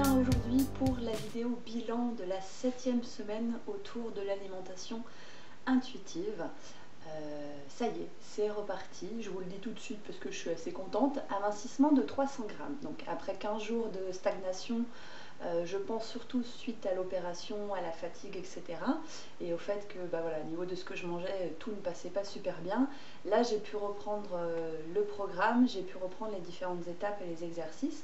reviens aujourd'hui pour la vidéo bilan de la 7e semaine autour de l'alimentation intuitive. Ça y est, c'est reparti, je vous le dis tout de suite parce que je suis assez contente. Amincissement de 300 grammes. Donc après 15 jours de stagnation, je pense surtout suite à l'opération, à la fatigue, etc. Et au fait que voilà, au niveau de ce que je mangeais, tout ne passait pas super bien. Là, j'ai pu reprendre le programme, j'ai pu reprendre les différentes étapes et les exercices.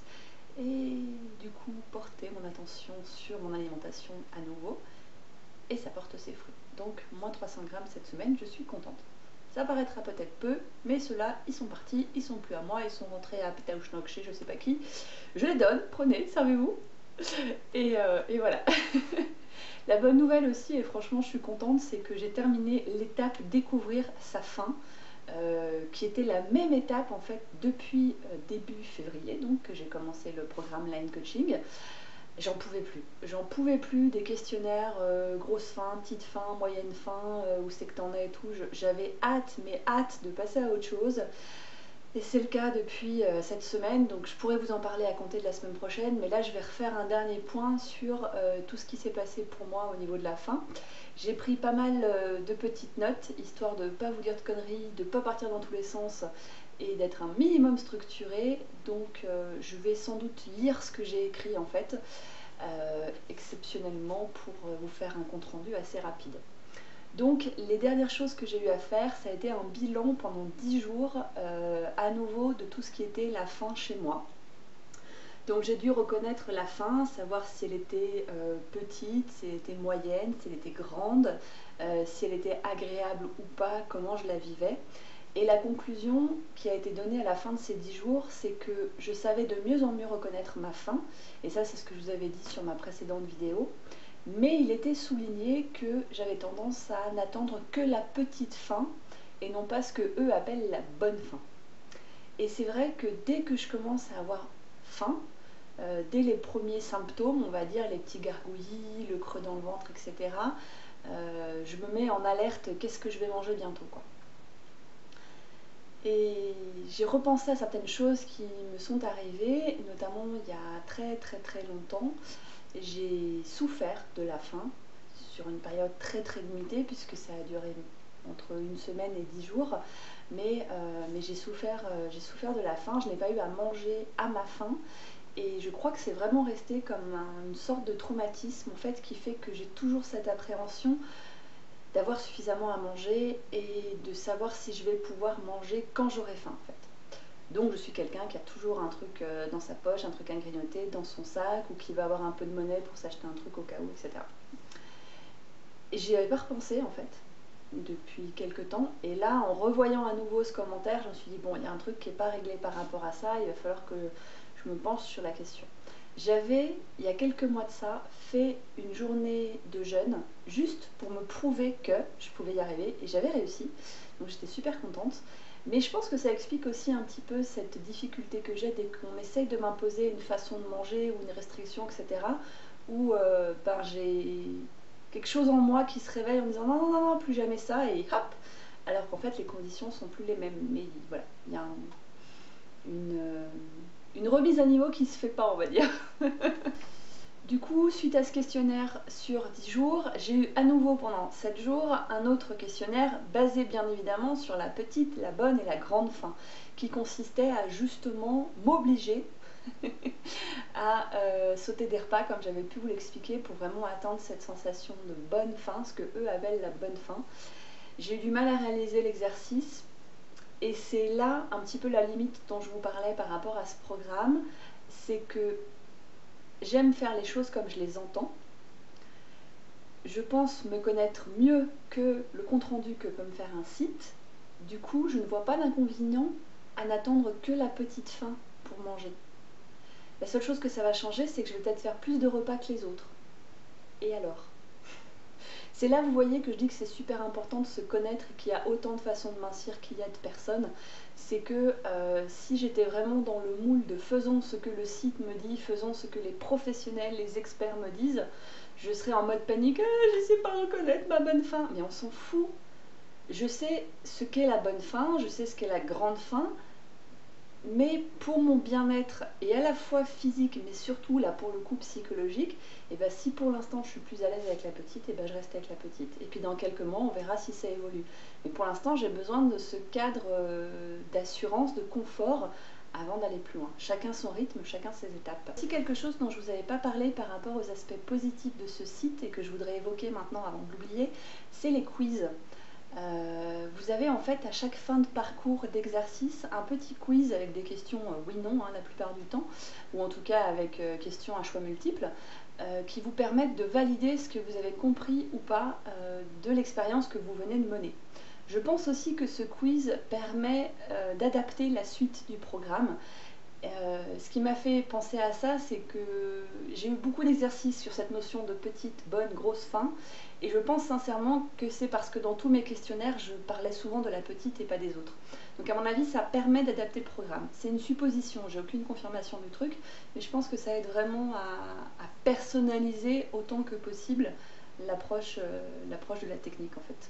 Et du coup, porter mon attention sur mon alimentation à nouveau. Et ça porte ses fruits. Donc, moins 300 grammes cette semaine, je suis contente. Ça paraîtra peut-être peu, mais ceux-là, ils sont partis, ils sont plus à moi, ils sont rentrés à Pétaouchnok chez je sais pas qui. Je les donne, prenez, servez-vous. Et voilà. La bonne nouvelle aussi, et franchement je suis contente, c'est que j'ai terminé l'étape découvrir sa faim, qui était la même étape en fait depuis début février, donc que j'ai commencé le programme Line Coaching. J'en pouvais plus des questionnaires, grosse faim, petite faim, moyenne faim, où c'est que t'en es et tout. J'avais hâte, mais hâte de passer à autre chose. Et c'est le cas depuis cette semaine, donc je pourrais vous en parler à compter de la semaine prochaine, mais là je vais refaire un dernier point sur tout ce qui s'est passé pour moi au niveau de la faim. J'ai pris pas mal de petites notes, histoire de ne pas vous dire de conneries, de ne pas partir dans tous les sens et d'être un minimum structuré. Donc je vais sans doute lire ce que j'ai écrit en fait, exceptionnellement pour vous faire un compte rendu assez rapide. Donc les dernières choses que j'ai eu à faire, ça a été un bilan pendant 10 jours à nouveau de tout ce qui était la faim chez moi. Donc j'ai dû reconnaître la faim, savoir si elle était petite, si elle était moyenne, si elle était grande, si elle était agréable ou pas, comment je la vivais. Et la conclusion qui a été donnée à la fin de ces 10 jours, c'est que je savais de mieux en mieux reconnaître ma faim, et ça c'est ce que je vous avais dit sur ma précédente vidéo. Mais il était souligné que j'avais tendance à n'attendre que la petite faim et non pas ce que eux appellent la bonne faim. Et c'est vrai que dès que je commence à avoir faim, dès les premiers symptômes, on va dire les petits gargouillis, le creux dans le ventre, etc., je me mets en alerte, qu'est-ce que je vais manger bientôt, quoi. Et j'ai repensé à certaines choses qui me sont arrivées, notamment il y a très longtemps. J'ai souffert de la faim sur une période très limitée puisque ça a duré entre une semaine et 10 jours, mais j'ai souffert de la faim. Je n'ai pas eu à manger à ma faim et je crois que c'est vraiment resté comme une sorte de traumatisme en fait, qui fait que j'ai toujours cette appréhension d'avoir suffisamment à manger et de savoir si je vais pouvoir manger quand j'aurai faim en fait. Donc je suis quelqu'un qui a toujours un truc dans sa poche, un truc à grignoter dans son sac, ou qui va avoir un peu de monnaie pour s'acheter un truc au cas où, etc. Et j'y avais pas repensé en fait, depuis quelques temps. Et là, en revoyant à nouveau ce commentaire, je me suis dit, bon, il y a un truc qui n'est pas réglé par rapport à ça, il va falloir que je me penche sur la question. J'avais, il y a quelques mois de ça, fait une journée de jeûne, juste pour me prouver que je pouvais y arriver, et j'avais réussi, donc j'étais super contente. Mais je pense que ça explique aussi un petit peu cette difficulté que j'ai dès qu'on essaye de m'imposer une façon de manger ou une restriction, etc. Où j'ai quelque chose en moi qui se réveille en me disant non, plus jamais ça, et hop. Alors qu'en fait les conditions sont plus les mêmes. Mais voilà, il y a une remise à niveau qui se fait pas, on va dire. Du coup, suite à ce questionnaire sur 10 jours, j'ai eu à nouveau pendant 7 jours un autre questionnaire basé bien évidemment sur la petite, la bonne et la grande faim, qui consistait à justement m'obliger à sauter des repas comme j'avais pu vous l'expliquer pour vraiment atteindre cette sensation de bonne faim, ce que eux appellent la bonne faim. J'ai eu du mal à réaliser l'exercice et c'est là un petit peu la limite dont je vous parlais par rapport à ce programme, c'est que j'aime faire les choses comme je les entends. Je pense me connaître mieux que le compte-rendu que peut me faire un site. Du coup, je ne vois pas d'inconvénient à n'attendre que la petite faim pour manger. La seule chose que ça va changer, c'est que je vais peut-être faire plus de repas que les autres. Et alors ? C'est là, vous voyez, que je dis que c'est super important de se connaître et qu'il y a autant de façons de mincir qu'il y a de personnes. C'est que si j'étais vraiment dans le moule de faisons ce que le site me dit, faisons ce que les professionnels, les experts me disent, je serais en mode panique, je ne sais pas reconnaître ma bonne faim. Mais on s'en fout. Je sais ce qu'est la bonne faim, je sais ce qu'est la grande faim. Mais pour mon bien-être, et à la fois physique, mais surtout là pour le coup psychologique, et ben si pour l'instant je suis plus à l'aise avec la petite, et ben je reste avec la petite. Et puis dans quelques mois, on verra si ça évolue. Mais pour l'instant, j'ai besoin de ce cadre d'assurance, de confort, avant d'aller plus loin. Chacun son rythme, chacun ses étapes. Si quelque chose dont je ne vous avais pas parlé par rapport aux aspects positifs de ce site, et que je voudrais évoquer maintenant avant de l'oublier, c'est les quiz. Vous avez en fait à chaque fin de parcours d'exercice un petit quiz avec des questions oui-non la plupart du temps, ou en tout cas avec questions à choix multiples, qui vous permettent de valider ce que vous avez compris ou pas de l'expérience que vous venez de mener. Je pense aussi que ce quiz permet d'adapter la suite du programme. Ce qui m'a fait penser à ça, c'est que j'ai eu beaucoup d'exercices sur cette notion de petite, bonne, grosse fin, et je pense sincèrement que c'est parce que dans tous mes questionnaires, je parlais souvent de la petite et pas des autres. Donc à mon avis, ça permet d'adapter le programme. C'est une supposition, j'ai aucune confirmation du truc, mais je pense que ça aide vraiment à personnaliser autant que possible l'approche de la technique en fait.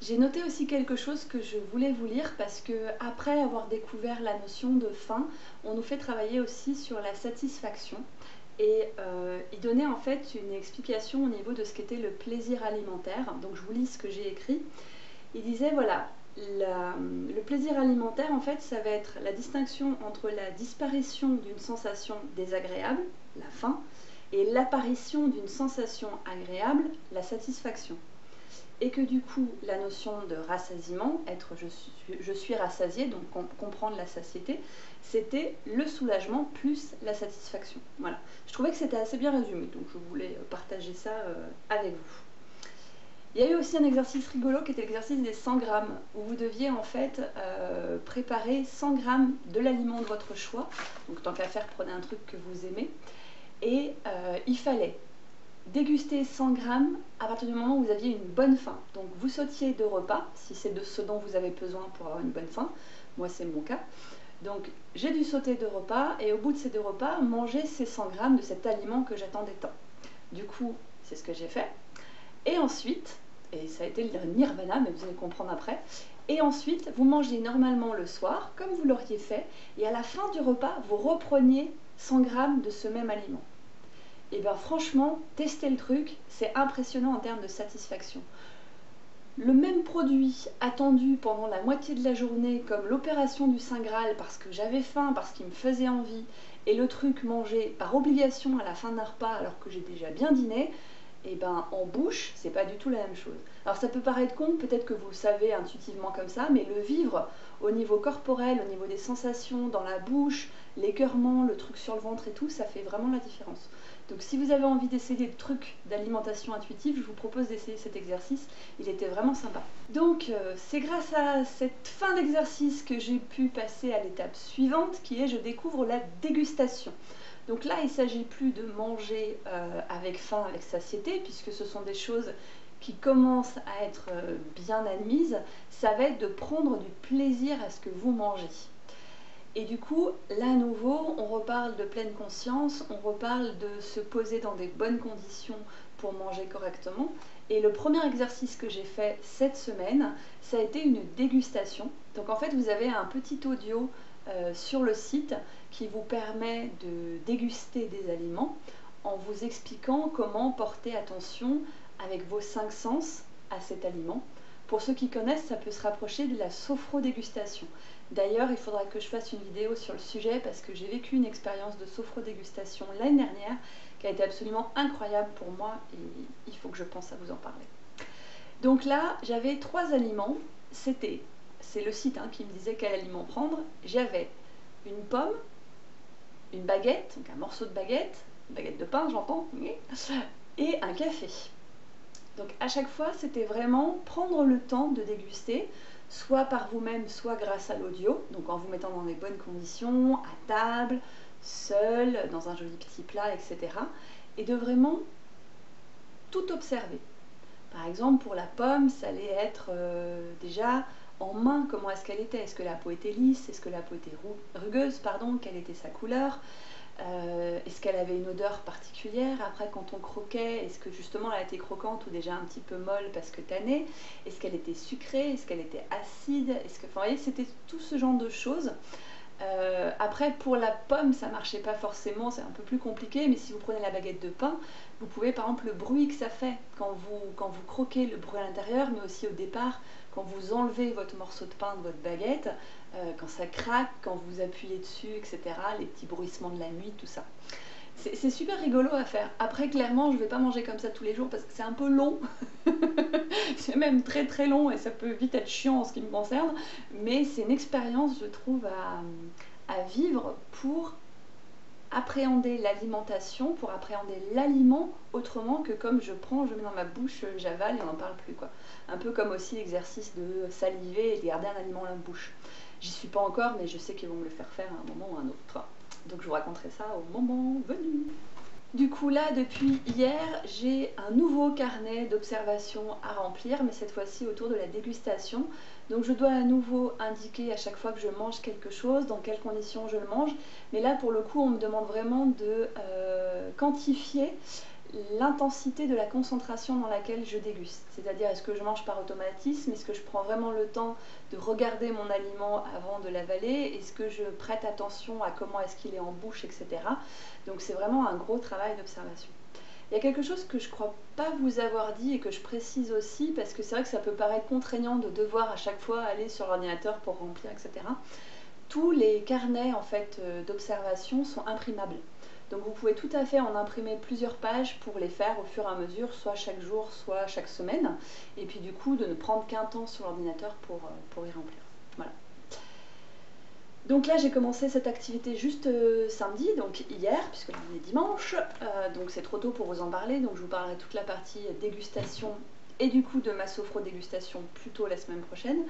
J'ai noté aussi quelque chose que je voulais vous lire parce que après avoir découvert la notion de faim, on nous fait travailler aussi sur la satisfaction et il donnait en fait une explication au niveau de ce qu'était le plaisir alimentaire. Donc je vous lis ce que j'ai écrit. Il disait voilà, le plaisir alimentaire en fait ça va être la distinction entre la disparition d'une sensation désagréable, la faim, et l'apparition d'une sensation agréable, la satisfaction. Et que du coup, la notion de rassasiement, être je suis rassasié, donc comprendre la satiété, c'était le soulagement plus la satisfaction. Voilà. Je trouvais que c'était assez bien résumé, donc je voulais partager ça avec vous. Il y a eu aussi un exercice rigolo qui était l'exercice des 100 grammes, où vous deviez en fait préparer 100 grammes de l'aliment de votre choix. Donc tant qu'à faire, prenez un truc que vous aimez. Et il fallait déguster 100 grammes à partir du moment où vous aviez une bonne faim. Donc vous sautiez de repas, si c'est de ce dont vous avez besoin pour avoir une bonne faim. Moi c'est mon cas. Donc j'ai dû sauter de repas et au bout de ces 2 repas, manger ces 100 grammes de cet aliment que j'attendais tant. Du coup, c'est ce que j'ai fait. Et ensuite, et ça a été le nirvana, mais vous allez comprendre après, et ensuite vous mangez normalement le soir, comme vous l'auriez fait, et à la fin du repas, vous repreniez 100 grammes de ce même aliment. Et bien franchement, tester le truc, c'est impressionnant en termes de satisfaction. Le même produit attendu pendant la moitié de la journée, comme l'opération du Saint Graal, parce que j'avais faim, parce qu'il me faisait envie, et le truc mangé par obligation à la fin d'un repas alors que j'ai déjà bien dîné, et ben en bouche, c'est pas du tout la même chose. Alors ça peut paraître con, peut-être que vous le savez intuitivement comme ça, mais le vivre au niveau corporel, au niveau des sensations dans la bouche, l'écœurement, le truc sur le ventre et tout, ça fait vraiment la différence. Donc si vous avez envie d'essayer des trucs d'alimentation intuitive, je vous propose d'essayer cet exercice, il était vraiment sympa. Donc c'est grâce à cette fin d'exercice que j'ai pu passer à l'étape suivante qui est je découvre la dégustation. Donc là il ne s'agit plus de manger avec faim, avec satiété, puisque ce sont des choses qui commencent à être bien admises, ça va être de prendre du plaisir à ce que vous mangez. Et du coup, là à nouveau, on reparle de pleine conscience, on reparle de se poser dans des bonnes conditions pour manger correctement. Et le premier exercice que j'ai fait cette semaine, ça a été une dégustation. Donc en fait, vous avez un petit audio sur le site qui vous permet de déguster des aliments en vous expliquant comment porter attention avec vos 5 sens à cet aliment. Pour ceux qui connaissent, ça peut se rapprocher de la sophrodégustation. D'ailleurs, il faudra que je fasse une vidéo sur le sujet parce que j'ai vécu une expérience de sophrodégustation l'année dernière qui a été absolument incroyable pour moi et il faut que je pense à vous en parler. Donc là, j'avais 3 aliments. C'est le site qui me disait quel aliment prendre. J'avais une pomme, une baguette, donc un morceau de baguette, une baguette de pain j'entends, et un café. Donc à chaque fois, c'était vraiment prendre le temps de déguster, soit par vous-même, soit grâce à l'audio, donc en vous mettant dans des bonnes conditions, à table, seul, dans un joli petit plat, etc. Et de vraiment tout observer. Par exemple, pour la pomme, ça allait être déjà en main, comment est-ce qu'elle était. Est-ce que la peau était lisse? Est-ce que la peau était rugueuse? Pardon, quelle était sa couleur? Est-ce qu'elle avait une odeur particulière? Après, quand on croquait, est-ce que justement elle était croquante ou déjà un petit peu molle parce que tannée? Est-ce qu'elle était sucrée? Est-ce qu'elle était acide? Enfin, vous voyez, c'était tout ce genre de choses Après, pour la pomme, ça marchait pas forcément, c'est un peu plus compliqué, mais si vous prenez la baguette de pain, vous pouvez par exemple le bruit que ça fait quand vous croquez, le bruit à l'intérieur, mais aussi au départ, quand vous enlevez votre morceau de pain de votre baguette, quand ça craque, quand vous appuyez dessus, etc., les petits bruissements de la nuit, tout ça. C'est super rigolo à faire. Après, clairement, je ne vais pas manger comme ça tous les jours parce que c'est un peu long. C'est même très très long et ça peut vite être chiant en ce qui me concerne. Mais c'est une expérience, je trouve, à vivre pour appréhender l'alimentation, pour appréhender l'aliment autrement que comme je prends, je mets dans ma bouche, j'avale et on n'en parle plus, quoi. Un peu comme aussi l'exercice de saliver et de garder un aliment dans la bouche. J'y suis pas encore, mais je sais qu'ils vont me le faire faire à un moment ou à un autre. Donc je vous raconterai ça au moment venu. Du coup là, depuis hier, j'ai un nouveau carnet d'observation à remplir, mais cette fois-ci autour de la dégustation. Donc je dois à nouveau indiquer à chaque fois que je mange quelque chose, dans quelles conditions je le mange. Mais là, pour le coup, on me demande vraiment de quantifier l'intensité de la concentration dans laquelle je déguste. C'est-à-dire, est-ce que je mange par automatisme? Est-ce que je prends vraiment le temps de regarder mon aliment avant de l'avaler? Est-ce que je prête attention à comment est-ce qu'il est en bouche, etc. Donc c'est vraiment un gros travail d'observation. Il y a quelque chose que je ne crois pas vous avoir dit et que je précise aussi, parce que c'est vrai que ça peut paraître contraignant de devoir à chaque fois aller sur l'ordinateur pour remplir, etc. Tous les carnets en fait, d'observation sont imprimables. Donc vous pouvez tout à fait en imprimer plusieurs pages pour les faire au fur et à mesure, soit chaque jour, soit chaque semaine. Et puis du coup, de ne prendre qu'un temps sur l'ordinateur pour y remplir. Voilà. Donc là, j'ai commencé cette activité juste samedi, donc hier, puisque là on est dimanche. Donc c'est trop tôt pour vous en parler, donc je vous parlerai toute la partie dégustation et du coup de ma sophro-dégustation plutôt la semaine prochaine.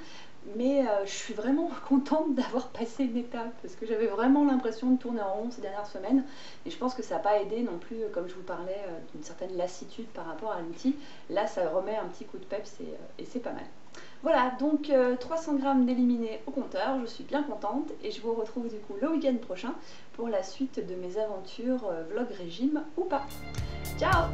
Mais je suis vraiment contente d'avoir passé une étape parce que j'avais vraiment l'impression de tourner en rond ces dernières semaines et je pense que ça n'a pas aidé non plus, comme je vous parlais, d'une certaine lassitude par rapport à l'outil. Là, ça remet un petit coup de peps et c'est pas mal. Voilà, donc 300 grammes d'éliminés au compteur, je suis bien contente et je vous retrouve du coup le week-end prochain pour la suite de mes aventures vlog régime ou pas. Ciao!